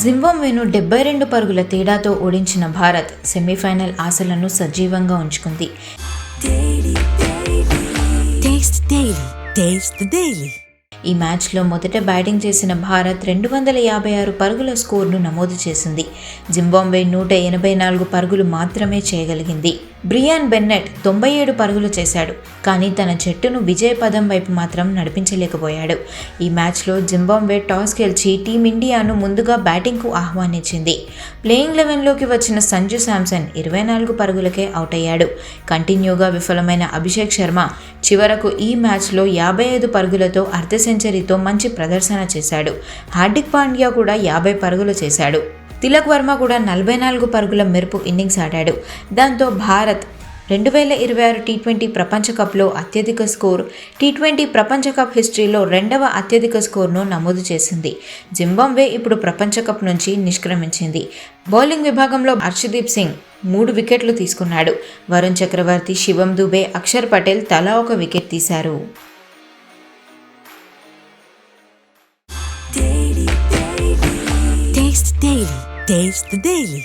జింబాబ్వేను 72 పరుగుల తేడాతో ఓడించిన భారత్ సెమీఫైనల్ ఆశలను సజీవంగా ఉంచుకుంది. ఈ మ్యాచ్లో మొదట బ్యాటింగ్ చేసిన భారత్ 256 పరుగుల స్కోర్ను నమోదు చేసింది. జింబాబ్వే 184 పరుగులు మాత్రమే చేయగలిగింది. బ్రియాన్ బెన్నెట్ 97 పరుగులు చేశాడు, కానీ తన జట్టును విజయ పదం వైపు మాత్రం నడిపించలేకపోయాడు. ఈ మ్యాచ్లో జింబాబ్వే టాస్ గెలిచి టీమిండియాను ముందుగా బ్యాటింగ్కు ఆహ్వానించింది. ప్లేయింగ్ 11లోకి వచ్చిన సంజు శాంసన్ 24 పరుగులకే అవుట్ అయ్యాడు. కంటిన్యూగా విఫలమైన అభిషేక్ శర్మ చివరకు ఈ మ్యాచ్లో 55 పరుగులతో అర్ధ సెంచరీతో మంచి ప్రదర్శన చేశాడు. హార్దిక్ పాండ్యా కూడా 50 పరుగులు చేశాడు. తిలక్ వర్మ కూడా 44 పరుగుల మెరుపు ఇన్నింగ్స్ ఆడాడు. దాంతో భారత్ 2026 టీ20 ప్రపంచ కప్లో అత్యధిక స్కోర్, టీ20 ప్రపంచ కప్ హిస్టరీలో రెండవ అత్యధిక స్కోర్ను నమోదు చేసింది. జింబాబ్వే ఇప్పుడు ప్రపంచ కప్ నుంచి నిష్క్రమించింది. బౌలింగ్ విభాగంలో హర్షదీప్ సింగ్ 3 వికెట్లు తీసుకున్నాడు. వరుణ్ చక్రవర్తి, శివం దుబే, అక్షర్ పటేల్ తలా ఒక వికెట్ తీశారు. Taste the Daily.